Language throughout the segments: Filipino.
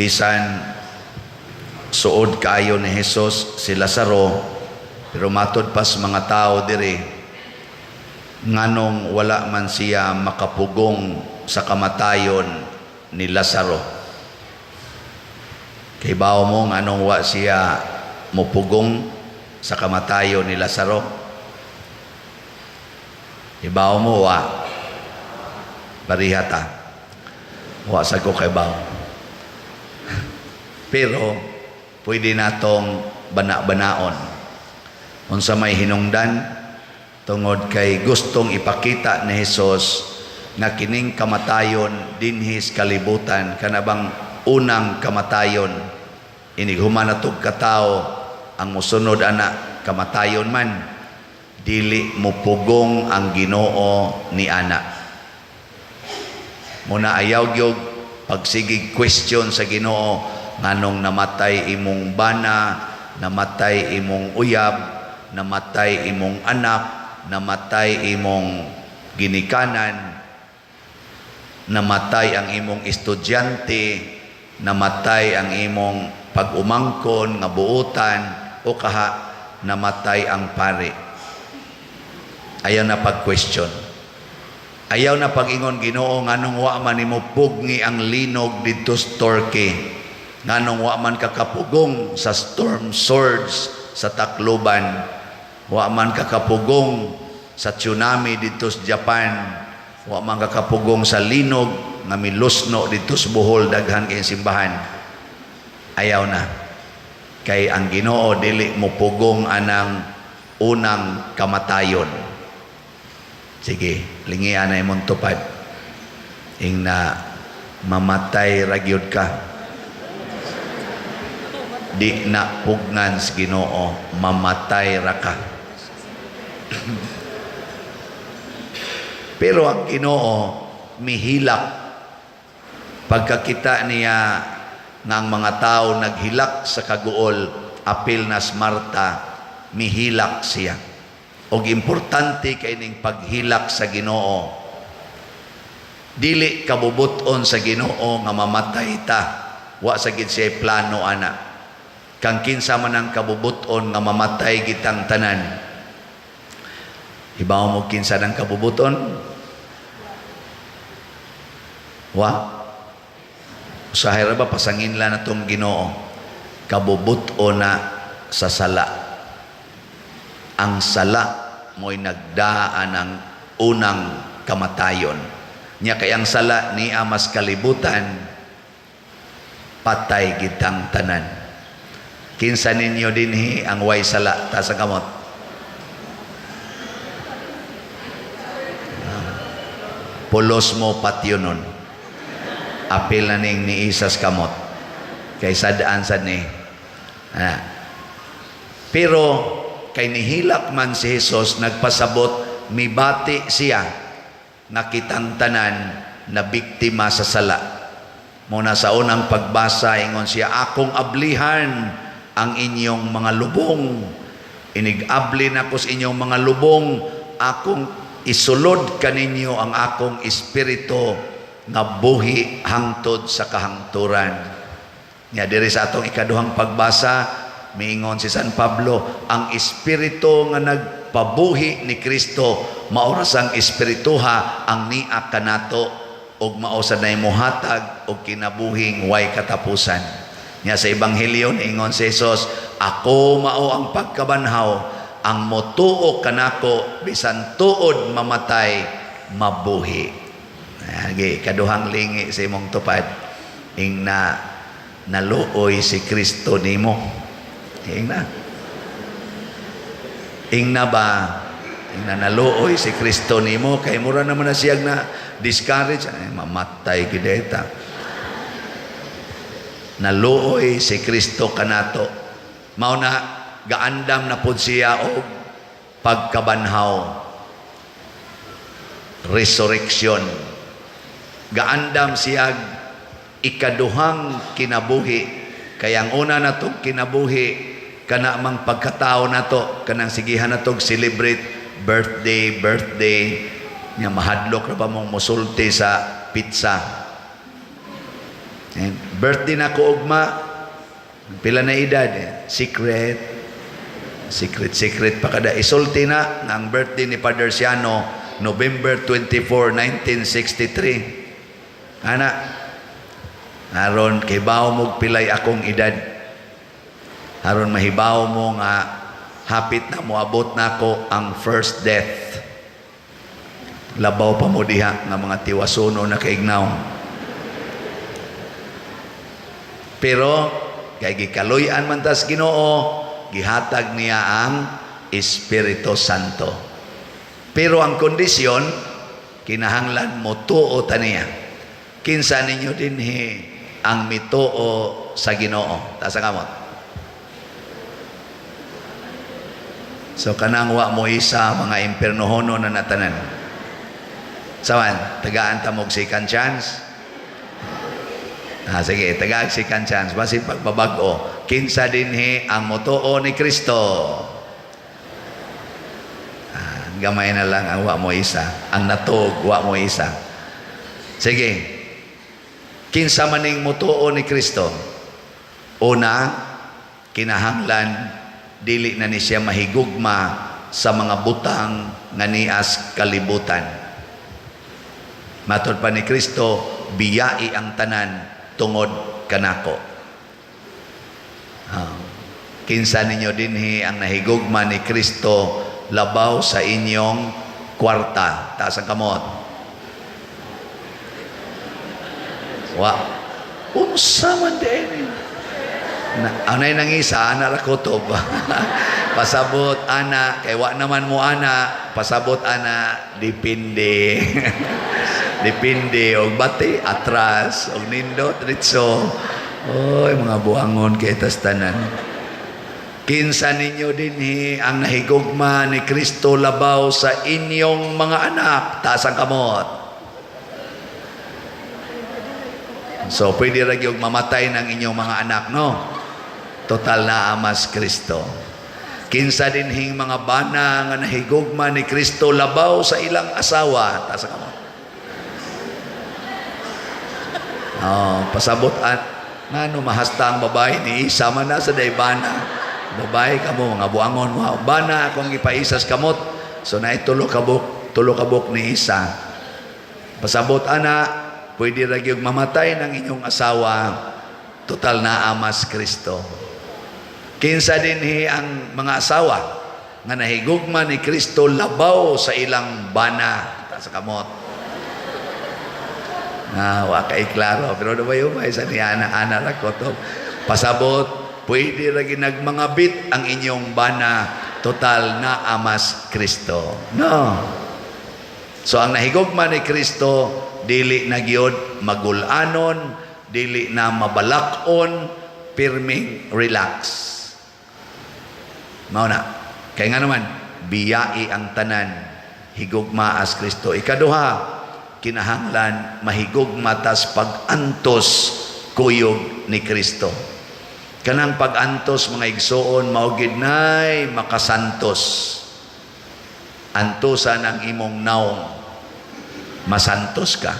bisan suod kaayo ni Jesus si Lazaro, pero matod pas mga tao diri nganong wala man siya makapugong sa kamatayon ni Lazaro. Kay bao mo nganong wa siya mupugong sa kamatayon ni Lazaro? Ibaw mo wa barihata wa sa ko kay bao. Pero pwede natong bana-banaon unsa may hinungdan tungod kay gustong ipakita ni Jesus nga kining kamatayon dinhis kalibutan kanabang unang kamatayon inig human natug katao ang musunod ana kamatayon man dili mupugong ang Ginoo ni ana. Muna ayaw gyud pagsigig question sa Ginoo nganong namatay imong bana, namatay imong uyab, namatay imong anak, namatay imong ginikanan, namatay ang imong estudyante, namatay ang imong pag-umangkon nga buutan, o kaha namatay ang pare. Ayaw na pag-question. Ayaw na pag-ingon Ginoo nganong wa man nimo pugni ang linog didto sa Turkey, nganong wa man kakapugong sa storm surge sa Tacloban, wa man kakapugong sa tsunami didto sa Japan, wa man kakapugong sa linog nga milusno didto sa Bohol daghan kay simbahan. Ayaw na. Kay ang Ginoo dili mo pugong anang unang kamatayon. Sige, lingian na imong tupad. Ing na mamatay ragyod ka. Di na pugnan sa Ginoo, mamatay ra ka. Pero ang Ginoo mihilak pagkakita niya ng mga tao naghilak sa kaguol, apil nas Marta, mihilak siya. Og importante kay ning paghilak sa Ginoo. Dili kabubuton sa Ginoo nga mamatay ta. Wa sa gid siya plano ana. Kang kinsa man ang kabubuton nga mamatay gitang tanan. Ibaw mo kinsa nang kabubuton? Wa usahay ra ba pasangin la natong Ginoo? Kabubuton na sa sala. Ang sala mo'y nagdaan ng unang kamatayon. Nya kay ang sala ni amas kalibutan, patay gitang tanan. Kinsa ninyo dinhi ang way sala ta sa kamot? Pulos mo patyonon. Apil na ning ni isas kamot. Kay sadaan sad ni. Pero kay nihilak man si Jesus, nagpasabot, mibati siya, nakitang tanan na biktima sa sala. Muna sa unang pagbasa, ingon siya, akong ablihan ang inyong mga lubong. Inigabli na ko sa inyong mga lubong, akong isulod kaninyo ang akong espiritu nga buhi hangtod sa kahangturan. Nya diri sa atong ikaduhang pagbasa, miingon si San Pablo, ang espiritu nga nagpabuhi ni Kristo, maoras ang espirituha ang niya kanato, og maosa na imuhatag og kinabuhing way katapusan. Nya sa Ebanghelyo niingon si Jesus, ako mao ang pagkabanhaw, ang motuo kanako bisan tuod mamatay mabuhi. Agi kaduhang lingi sa imong tupad, ing na naluoy si Kristo nimo. Ingna ba ingna naluoy si Kristo nimo kay mura naman na siyag na discourage mamatay gideta. Naluoy si Kristo kanato, mao na gaandam na pud siya og pagkabanhaw, resurrection. Gaandam siya ikaduhang kinabuhi. Kaya ang una na itong kinabuhi, kana mang pagkatao na to, kanang sigihan na to, celebrate birthday, nga mahadlok na ba mong musulti sa pizza. Birthday na ko ugma. Pila na edad. Secret pa kada. Isulti na ng birthday ni Father Siano, November 24, 1963. Anak, aron kibaw mo pilay akong edad. Aron mahibaw mo nga hapit na moabot na ko ang first death. Labaw pa mo diha nga mga tiwasuno na kaignaw. Pero kay gikaluy-an man tas Ginoo, gihatag niya ang Espiritu Santo. Pero ang kondisyon, kinahanglan mo tuo taniya. Kinsa ninyo dinhi ang mituo sa Ginoo. Tasa kamot. So kanang wa mo isa mga impernohono na natanan. Sawan, tagaan ta mog second chance. Sige, tagaan second chance. Basi pagbabago, kinsa dinhi ang motoo ni Kristo. Gamay na lang ang wa mo isa. Ang natog, wa mo isa. Sige. Kinsa maning motoo ni Kristo. Una, kinahanglan dili na ni siya mahigugma sa mga butang nga nias kalibutan. Matod pa ni Kristo, biyai ang tanan tungod kanako. Kinsa ninyo dinhi ang nahigugma ni Kristo labaw sa inyong kwarta. Taas ang kamot. Wa. Unsa man din. Anay nang isa, ana ra kutob. Pasabot ana, kay wa naman mo ana, pasabot ana, dipindi. Dipindi, og bati, atras, og nindot, ritso. Oy, mga buangon kay tas tanan. Kinsa ninyo dinhi ang nahigugma ni Kristo labaw sa inyong mga anak. Taas ang kamot. So, pwede ra gyud mamatay ng inyong mga anak, no? Total na amas Kristo. Kinsa dinhing mga bana nga nahigugma ni Kristo labaw sa ilang asawa. Taas ang kamot. Pasabot at ngano mahasta ang babae ni isa man na sa daybana. Babae ka mo, mga buangon mo. Bana akong ipaisas kamot. So na tulo kabuk ni isa. Pasabot ana, pwede ra gyud mamatay ng inyong asawa. Total na amas Kristo. Kinsa dinhi ang mga asawa nga nahigugma ni Kristo labaw sa ilang bana. Sa kamot. Wa kay klaro. Pero dabayo-bay sa ni ana ra ko to. Pasabot, pwede ra ginagmangabit ang inyong bana. Total na amas Kristo. No. So ang nahigugma ni Kristo, dili na gyud magulanon, dili na mabalakon, pirming relax. Mao na. Kay nga naman, biyai ang tanan, higugma as Kristo. Ikaduha, kinahanglan mahigugma tas pag-antos kuyog ni Kristo. Kanang pag-antos mga igsoon mao gid nay makasantos. Antusan ang imong naong, masantos ka.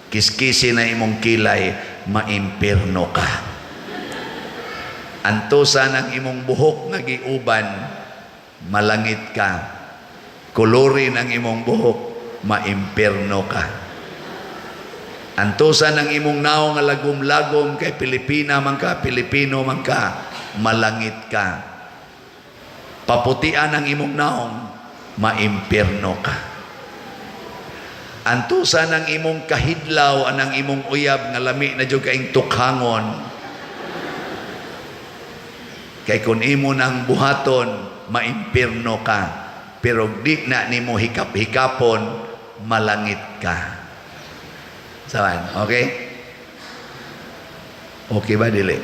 Kiskisi na imong kilay, maimpirno ka. Antusan ang imong buhok nga giuban, malangit ka. Kulurin ang imong buhok, maimpirno ka. Antusan ang imong naong nga lagom-lagom kay Pilipina man ka, Pilipino man ka, malangit ka. Paputian ang imong naong, maimpirno ka. Antusan ang imong kahidlaw anang imong uyab nga lami na jud kaing tukhangon. Kay kun imo nang buhaton, maimpirno ka. Pero di na nimo hikap-hikapon, malangit ka. Sawan, okay? Okay ba dili?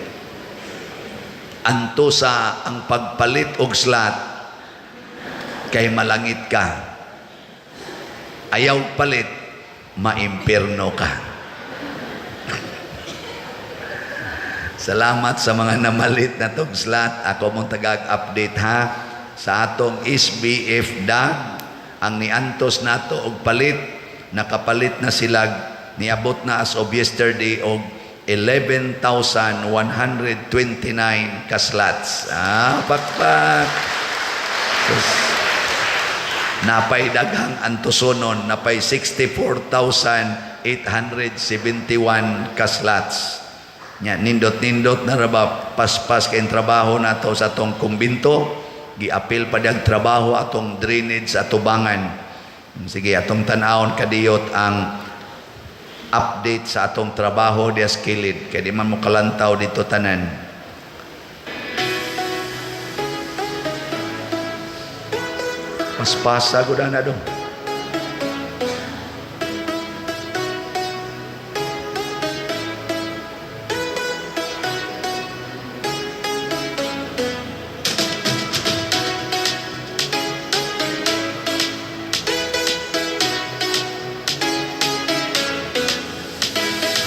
Antusa ang pagpalit og slat kay malangit ka. Ayaw palit, maimpirno ka. Salamat sa mga namalit na tong slat. Ako mong tagag-update ha. Sa atong SBF DAG, ang niantos nato og palit, nakapalit na sila, niabot na as of yesterday og 11,129 ka slots. Pakpak. Sus. Napay daghang antusonon, napay 64,871 ka slots. Nya nindot-nindot na raba paspas kay trabaho nato sa atong kumbinto, giapil pa dag trabaho atong drainage sa tubangan. Sige, atong tan-awon kadiyot ang update sa atong trabaho dias kilid kay di man mo kalantaw dito tanan. Paspasa gud na do.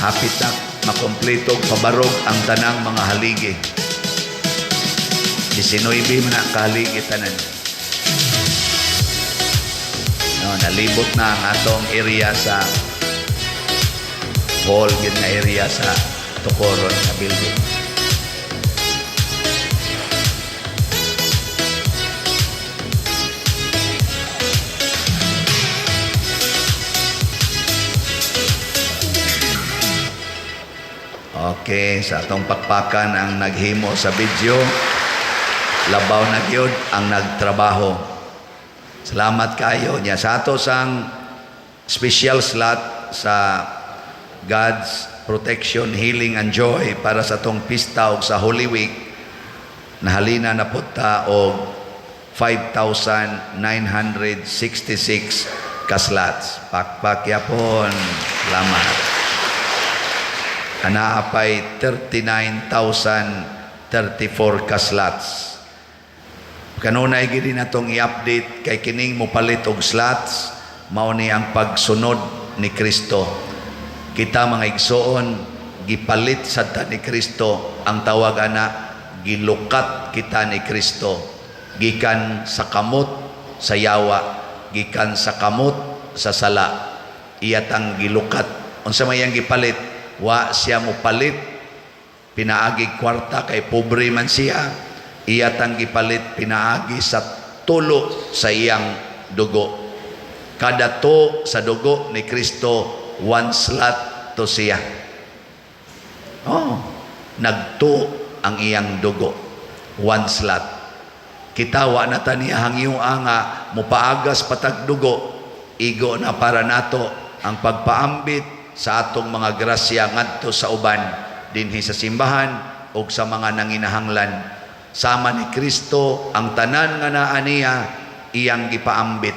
Hapit na makompleto pabarog ang tanang mga haligi. 19 man na kahaligi tanan. No, nalibot na ang atong area sa hall, gid nga area sa Tukoron na building. Okay, sa atong pakpakan ang naghimo sa video, labaw na gyud ang nagtrabaho. Salamat kayo niya sa ato sang special slot sa God's protection, healing and joy para sa atong pista ug sa Holy Week. Nahalina na punta og 5,966 ka slots. Pakpak yapon. Salamat. Anaapay 39,034 ka slots. Kanunay gid natong i-update kay kining mopalit og slots, mao ni ang pagsunod ni Kristo. Kita mga igsoon, gipalit sadta ni Kristo, ang tawag ana gilukat kita ni Kristo. Gikan sa kamot sa yawa, gikan sa kamot sa sala. Iyatang gilukat. Unsa may ang gipalit? Wa siya mo palit pinaagi kwarta kay pobre man siya, iya tang gipalit pinaagi sa tulo sa iyang dugo. Kada to sa dugo ni Kristo, one slot to siya. Nagto ang iyang dugo, one slot. Kita wa na taniya hangyo nga mupaagas patag dugo, igo na para nato ang pagpaambit sa atong mga grasya ngadto sa uban dinhi sa simbahan o sa mga nanginahanglan. Sama ni Kristo ang tanan nga naa niya iyang gipaambit.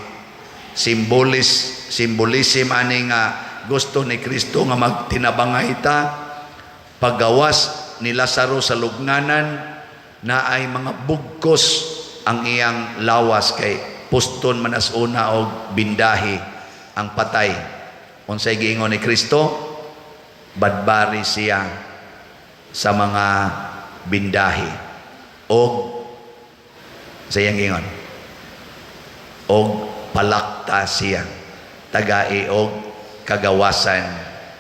Simbolism ani nga gusto ni Kristo nga magtinabangay ta. Paggawas ni Lazaro sa lugnanan na ay mga bugkos ang iyang lawas kay puston manas una og bindahi ang patay. Unsay giingon ni Kristo? Badbari siya sa mga bindahi. Og sa iyang giingon. Og palakta siya. Tagai og kagawasan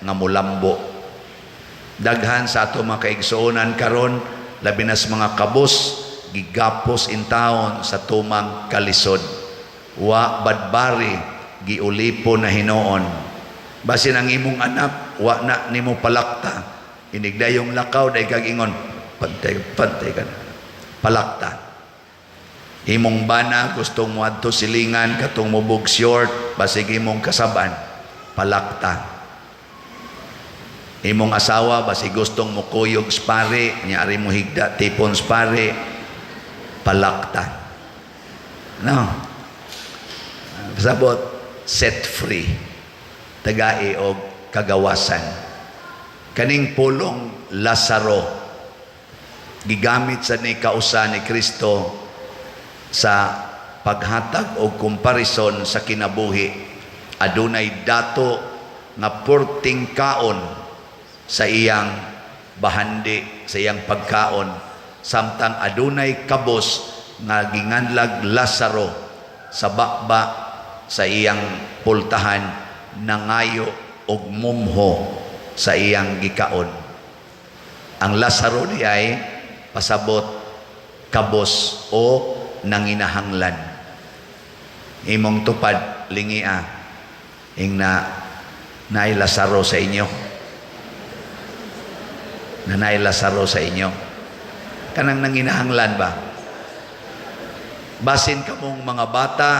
nga mulambo. Daghan sa ato mga kaigsuonan karon, labi na sa mga kabus, gigapos in taon sa tumang kalisod. Wa badbari giulipo na hinoon. Basin ang imong anak, wa na nimo palakta. Inigdayong lakaw, day kagingon, pantay ka na. Palakta. Imong bana, gustong mo adto silingan, katong mubog short, basig imong kasaban, palakta. Imong asawa, basig gustong mo kuyog spare, nyari mo higda, tipon spare, palakta. No. Sabot, set free. Tagai o kagawasan. Kaning pulong Lazaro gigamit sa ni kausa ni Kristo sa paghatag o comparison sa kinabuhi. Adunay dato nga porting kaon sa iyang bahandi, sa iyang pagkaon, samtang adunay kabos nga ginganlag Lazaro sa bakba sa iyang pultahan, nangayo og mumho sa iyang gikaon. Ang Lazaro di ay pasabot kabos o nanginahanglan. Imong tupad lingia ing naay Lazaro sa inyo. Naay Lazaro sa inyo. Kanang nanginahanglan ba? Basin kamong mga bata,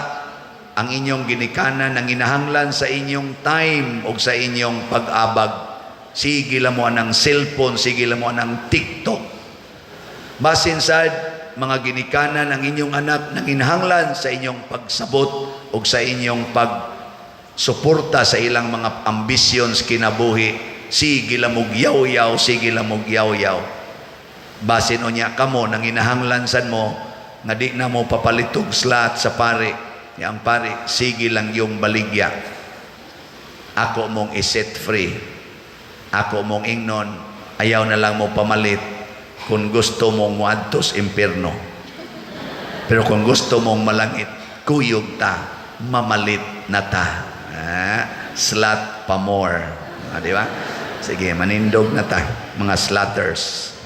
ang inyong ginikanan nanginahanglan sa inyong time o sa inyong pag-abag. Sige lang mo ng cellphone, sige lang mo ng TikTok. Basin sad, mga ginikanan ang inyong anak nanginahanglan sa inyong pagsabot o sa inyong pagsuporta sa ilang mga ambitions kinabuhi. Sige lang mo yaw-yaw, sige lang mo yaw-yaw. Basin o niya kamo nanginahanglan sad mo nga di na mo papalitog slat sa pare. Yang pare, sige lang yung baligya. Ako mong iset free. Ako mong ingnon, ayaw na lang mo pamalit kung gusto mong muadtos impierno. Pero kung gusto mong malangit, kuyog ta, mamalit na ta. Slat pa more. Di ba? Sige, manindog na ta, mga slatters.